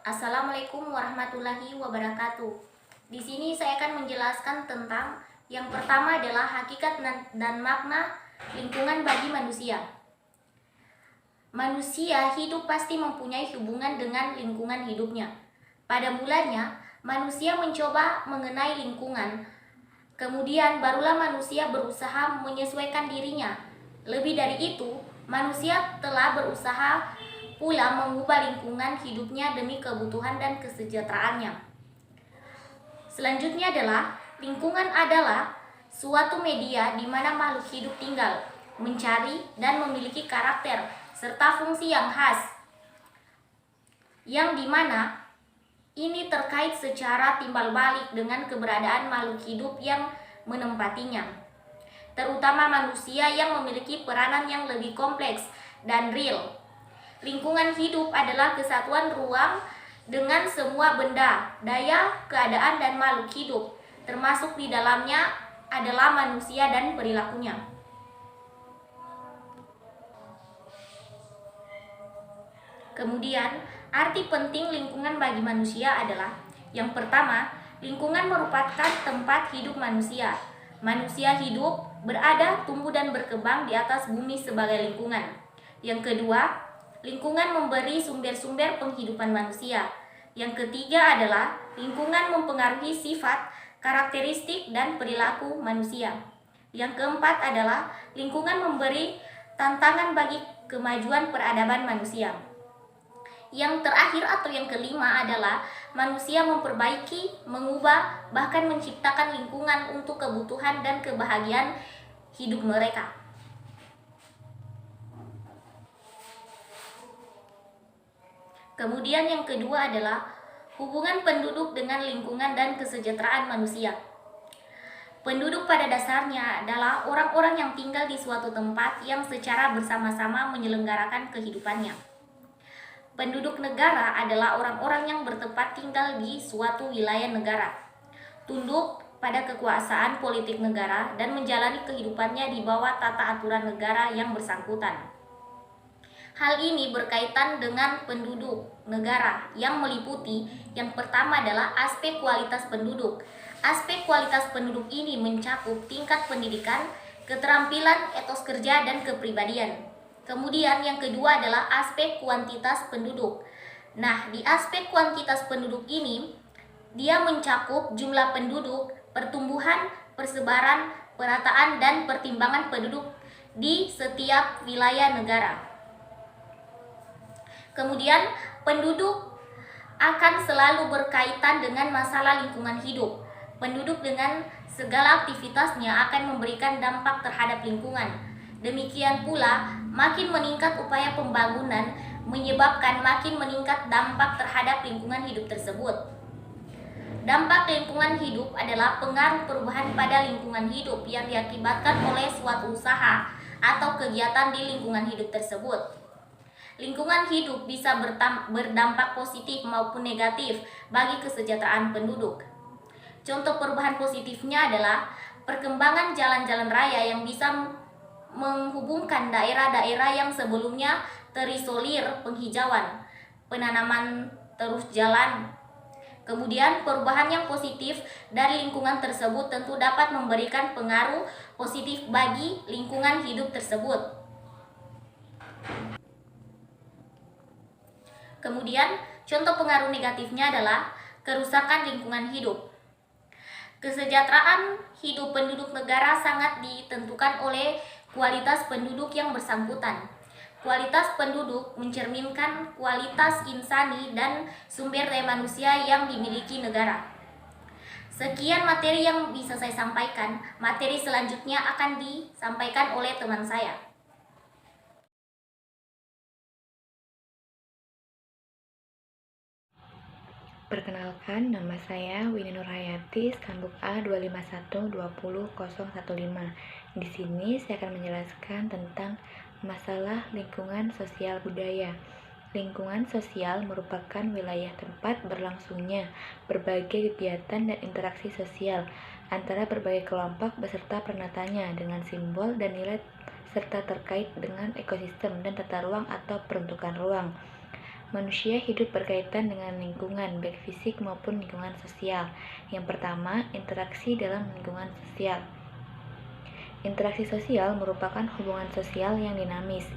Assalamualaikum warahmatullahi wabarakatuh. Di sini saya akan menjelaskan tentang yang pertama adalah hakikat dan makna lingkungan bagi manusia. Manusia hidup pasti mempunyai hubungan dengan lingkungan hidupnya. Pada mulanya, manusia mencoba mengenai lingkungan. Kemudian barulah manusia berusaha menyesuaikan dirinya. Lebih dari itu, manusia telah berusaha pula mengubah lingkungan hidupnya demi kebutuhan dan kesejahteraannya. Selanjutnya adalah lingkungan adalah suatu media di mana makhluk hidup tinggal, mencari dan memiliki karakter serta fungsi yang khas, yang dimana ini terkait secara timbal balik dengan keberadaan makhluk hidup yang menempatinya, terutama manusia yang memiliki peranan yang lebih kompleks dan real. Lingkungan hidup adalah kesatuan ruang dengan semua benda, daya, keadaan, dan makhluk hidup, termasuk di dalamnya adalah manusia dan perilakunya. Kemudian, arti penting lingkungan bagi manusia adalah yang pertama, lingkungan merupakan tempat hidup manusia. Manusia hidup, berada, tumbuh, dan berkembang di atas bumi sebagai lingkungan. Yang kedua, lingkungan memberi sumber-sumber penghidupan manusia. Yang ketiga adalah lingkungan mempengaruhi sifat, karakteristik, dan perilaku manusia. Yang keempat adalah lingkungan memberi tantangan bagi kemajuan peradaban manusia. Yang terakhir atau yang kelima adalah manusia memperbaiki, mengubah, bahkan menciptakan lingkungan untuk kebutuhan dan kebahagiaan hidup mereka. Kemudian yang kedua adalah hubungan penduduk dengan lingkungan dan kesejahteraan manusia. Penduduk pada dasarnya adalah orang-orang yang tinggal di suatu tempat yang secara bersama-sama menyelenggarakan kehidupannya. Penduduk negara adalah orang-orang yang bertempat tinggal di suatu wilayah negara, tunduk pada kekuasaan politik negara dan menjalani kehidupannya di bawah tata aturan negara yang bersangkutan. Hal ini berkaitan dengan penduduk negara yang meliputi yang pertama adalah aspek kualitas penduduk. Aspek kualitas penduduk ini mencakup tingkat pendidikan, keterampilan, etos kerja, dan kepribadian. Kemudian yang kedua adalah aspek kuantitas penduduk. Nah, di aspek kuantitas penduduk ini, dia mencakup jumlah penduduk, pertumbuhan, persebaran, perataan, dan pertimbangan penduduk di setiap wilayah negara. Kemudian, penduduk akan selalu berkaitan dengan masalah lingkungan hidup. Penduduk dengan segala aktivitasnya akan memberikan dampak terhadap lingkungan. Demikian pula, makin meningkat upaya pembangunan menyebabkan makin meningkat dampak terhadap lingkungan hidup tersebut. Dampak lingkungan hidup adalah pengaruh perubahan pada lingkungan hidup yang diakibatkan oleh suatu usaha atau kegiatan di lingkungan hidup tersebut. Lingkungan hidup bisa berdampak positif maupun negatif bagi kesejahteraan penduduk. Contoh perubahan positifnya adalah perkembangan jalan-jalan raya yang bisa menghubungkan daerah-daerah yang sebelumnya terisolir, penghijauan, penanaman terus jalan. Kemudian perubahan yang positif dari lingkungan tersebut tentu dapat memberikan pengaruh positif bagi lingkungan hidup tersebut. Kemudian contoh pengaruh negatifnya adalah kerusakan lingkungan hidup. Kesejahteraan hidup penduduk negara sangat ditentukan oleh kualitas penduduk yang bersangkutan. Kualitas penduduk mencerminkan kualitas insani dan sumber daya manusia yang dimiliki negara. Sekian materi yang bisa saya sampaikan. Materi selanjutnya akan disampaikan oleh teman saya. Perkenalkan, nama saya Winnie Nurhayati, Skambuk A 251200015. Di sini saya akan menjelaskan tentang masalah lingkungan sosial budaya. Lingkungan sosial merupakan wilayah tempat berlangsungnya berbagai kegiatan dan interaksi sosial antara berbagai kelompok beserta pernatanya dengan simbol dan nilai serta terkait dengan ekosistem dan tata ruang atau peruntukan ruang. Manusia hidup berkaitan dengan lingkungan, baik fisik maupun lingkungan sosial. Yang pertama, interaksi dalam lingkungan sosial. Interaksi sosial merupakan hubungan sosial yang dinamis,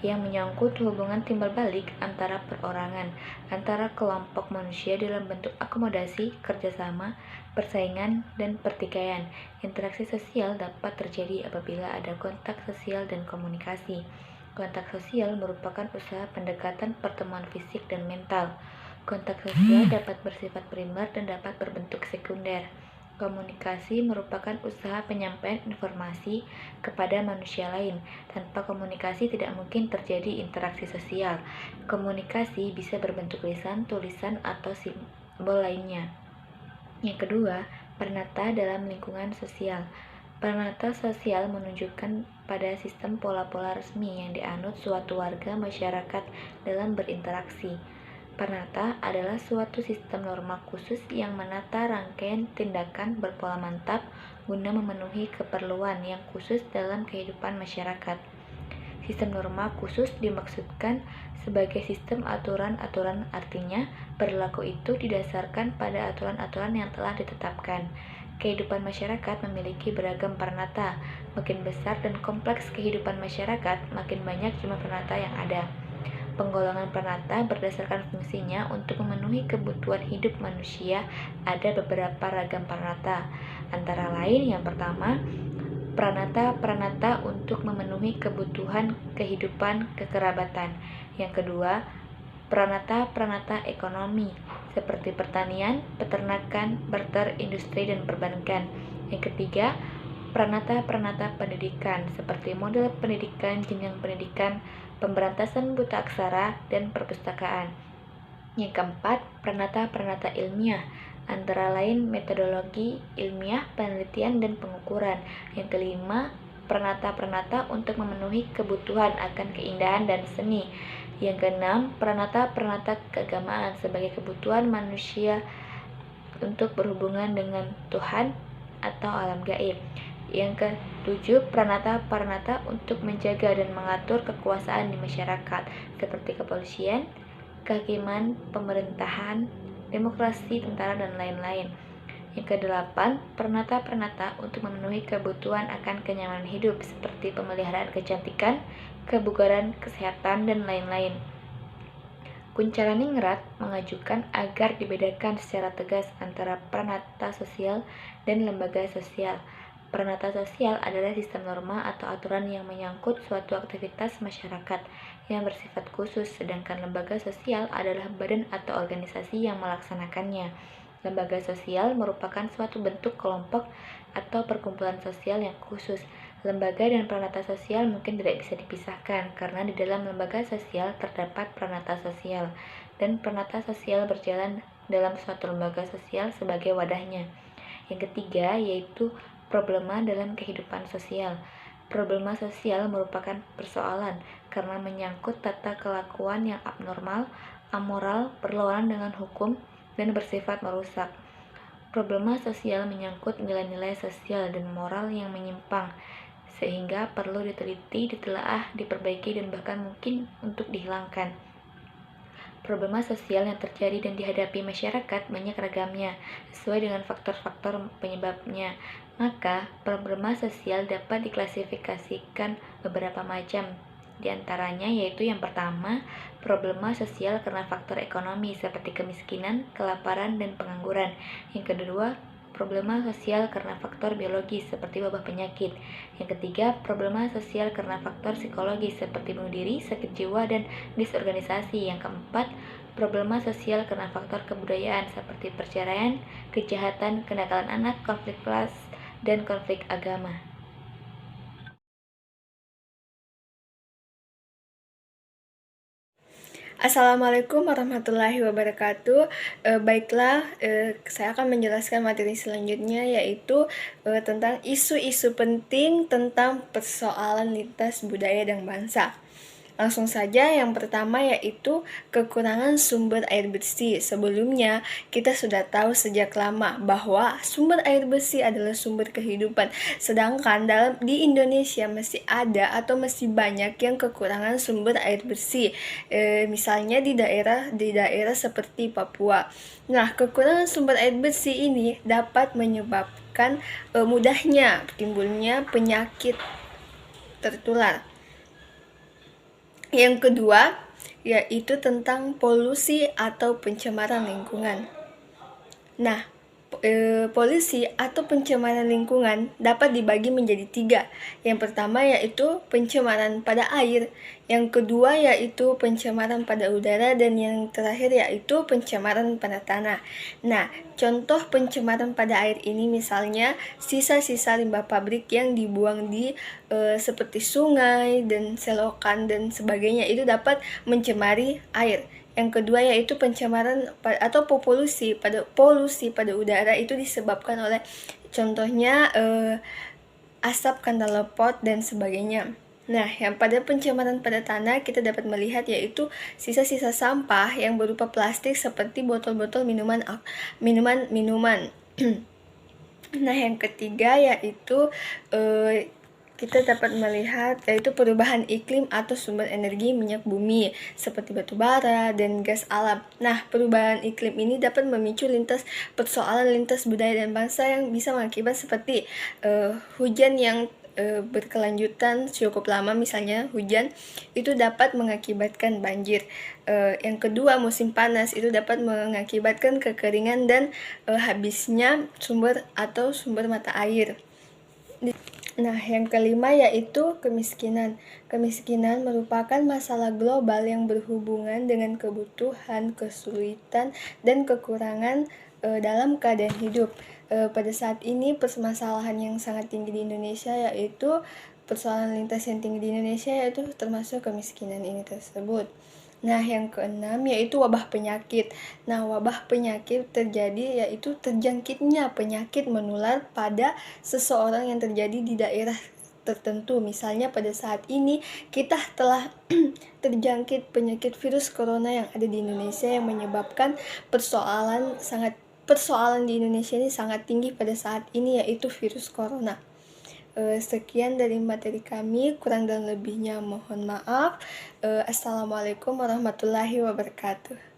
yang menyangkut hubungan timbal balik antara perorangan, antara kelompok manusia dalam bentuk akomodasi, kerjasama, persaingan, dan pertikaian. Interaksi sosial dapat terjadi apabila ada kontak sosial dan komunikasi. Kontak sosial merupakan usaha pendekatan pertemuan fisik dan mental. Kontak sosial dapat bersifat primer dan dapat berbentuk sekunder. Komunikasi merupakan usaha penyampaian informasi kepada manusia lain. Tanpa komunikasi tidak mungkin terjadi interaksi sosial. Komunikasi bisa berbentuk lisan, tulisan, atau simbol lainnya. Yang kedua, pranata dalam lingkungan sosial. Pranata sosial menunjukkan pada sistem pola-pola resmi yang dianut suatu warga masyarakat dalam berinteraksi. Pranata adalah suatu sistem norma khusus yang menata rangkaian tindakan berpola mantap guna memenuhi keperluan yang khusus dalam kehidupan masyarakat. Sistem norma khusus dimaksudkan sebagai sistem aturan-aturan, artinya perilaku itu didasarkan pada aturan-aturan yang telah ditetapkan. Kehidupan masyarakat memiliki beragam pranata. Makin besar dan kompleks kehidupan masyarakat, makin banyak jumlah pranata yang ada. Penggolongan pranata berdasarkan fungsinya untuk memenuhi kebutuhan hidup manusia. Ada beberapa ragam pranata, antara lain yang pertama, pranata-pranata untuk memenuhi kebutuhan kehidupan kekerabatan. Yang kedua, pranata-pranata ekonomi seperti pertanian, peternakan, barter, industri, dan perbankan. Yang ketiga, pranata-pranata pendidikan seperti model pendidikan, jenjang pendidikan, pemberantasan buta aksara, dan perpustakaan. Yang keempat, pranata-pranata ilmiah, antara lain metodologi ilmiah, penelitian, dan pengukuran. Yang kelima, pranata-pranata untuk memenuhi kebutuhan akan keindahan dan seni. Yang keenam, pranata-pranata keagamaan sebagai kebutuhan manusia untuk berhubungan dengan Tuhan atau alam gaib. Yang ketujuh, pranata-pranata untuk menjaga dan mengatur kekuasaan di masyarakat seperti kepolisian, kehakiman, pemerintahan, demokrasi, tentara, dan lain-lain. Yang kedelapan, pranata-pranata untuk memenuhi kebutuhan akan kenyamanan hidup seperti pemeliharaan kecantikan, kebugaran, kesehatan, dan lain-lain. Kuncaraningrat mengajukan agar dibedakan secara tegas antara pranata sosial dan lembaga sosial. Pranata sosial adalah sistem norma atau aturan yang menyangkut suatu aktivitas masyarakat yang bersifat khusus, sedangkan lembaga sosial adalah badan atau organisasi yang melaksanakannya. Lembaga sosial merupakan suatu bentuk kelompok atau perkumpulan sosial yang khusus. Lembaga dan pranata sosial mungkin tidak bisa dipisahkan karena di dalam lembaga sosial terdapat pranata sosial dan pranata sosial berjalan dalam suatu lembaga sosial sebagai wadahnya. Yang ketiga yaitu problema dalam kehidupan sosial. Problema sosial merupakan persoalan karena menyangkut tata kelakuan yang abnormal, amoral, berlawanan dengan hukum, dan bersifat merusak. Problema sosial menyangkut nilai-nilai sosial dan moral yang menyimpang, sehingga perlu diteliti, ditelaah, diperbaiki, dan bahkan mungkin untuk dihilangkan. Problema sosial yang terjadi dan dihadapi masyarakat banyak ragamnya, sesuai dengan faktor-faktor penyebabnya. Maka, problema sosial dapat diklasifikasikan beberapa macam. Di antaranya yaitu yang pertama, problema sosial karena faktor ekonomi seperti kemiskinan, kelaparan, dan pengangguran. Yang kedua, problema sosial karena faktor biologis seperti wabah penyakit. Yang ketiga, problema sosial karena faktor psikologis seperti bunuh diri, sakit jiwa, dan disorganisasi. Yang keempat, problema sosial karena faktor kebudayaan seperti perceraian, kejahatan, kenakalan anak, konflik kelas, dan konflik agama. Assalamualaikum warahmatullahi wabarakatuh. Baiklah, saya akan menjelaskan materi selanjutnya yaitu tentang isu-isu penting tentang persoalan lintas budaya dan bangsa. Langsung saja, yang pertama yaitu kekurangan sumber air bersih. Sebelumnya, kita sudah tahu sejak lama bahwa sumber air bersih adalah sumber kehidupan. Sedangkan di Indonesia masih ada atau masih banyak yang kekurangan sumber air bersih. Misalnya di daerah seperti Papua. Nah, kekurangan sumber air bersih ini dapat menyebabkan mudahnya timbulnya penyakit tertular. Yang kedua, yaitu tentang polusi atau pencemaran lingkungan. Nah, polusi atau pencemaran lingkungan dapat dibagi menjadi 3. Yang pertama yaitu pencemaran pada air, yang kedua yaitu pencemaran pada udara, dan yang terakhir yaitu pencemaran pada tanah. Nah, contoh pencemaran pada air ini misalnya sisa-sisa limbah pabrik yang dibuang di seperti sungai dan selokan dan sebagainya, itu dapat mencemari air. Yang kedua yaitu pencemaran atau polusi pada udara, itu disebabkan oleh contohnya asap kandalpot dan sebagainya. Nah, yang pada pencemaran pada tanah kita dapat melihat yaitu sisa-sisa sampah yang berupa plastik seperti botol-botol minuman. Nah, yang ketiga yaitu kita dapat melihat yaitu perubahan iklim atau sumber energi minyak bumi seperti batu bara dan gas alam. Nah, perubahan iklim ini dapat memicu persoalan lintas budaya dan bangsa yang bisa mengakibat seperti hujan yang berkelanjutan cukup lama, misalnya hujan itu dapat mengakibatkan banjir. Yang kedua, musim panas itu dapat mengakibatkan kekeringan dan habisnya sumber mata air. Nah, yang kelima yaitu kemiskinan. Kemiskinan merupakan masalah global yang berhubungan dengan kebutuhan, kesulitan, dan kekurangan dalam keadaan hidup. Pada saat ini permasalahan yang sangat tinggi di Indonesia yaitu persoalan lintas yang tinggi di Indonesia yaitu termasuk kemiskinan ini tersebut. Nah, yang keenam yaitu wabah penyakit. Nah, wabah penyakit terjadi yaitu terjangkitnya penyakit menular pada seseorang yang terjadi di daerah tertentu. Misalnya pada saat ini kita telah terjangkit penyakit virus corona yang ada di Indonesia yang menyebabkan persoalan di Indonesia ini sangat tinggi pada saat ini, yaitu virus corona. Sekian dari materi kami, kurang dan lebihnya mohon maaf. Assalamualaikum warahmatullahi wabarakatuh.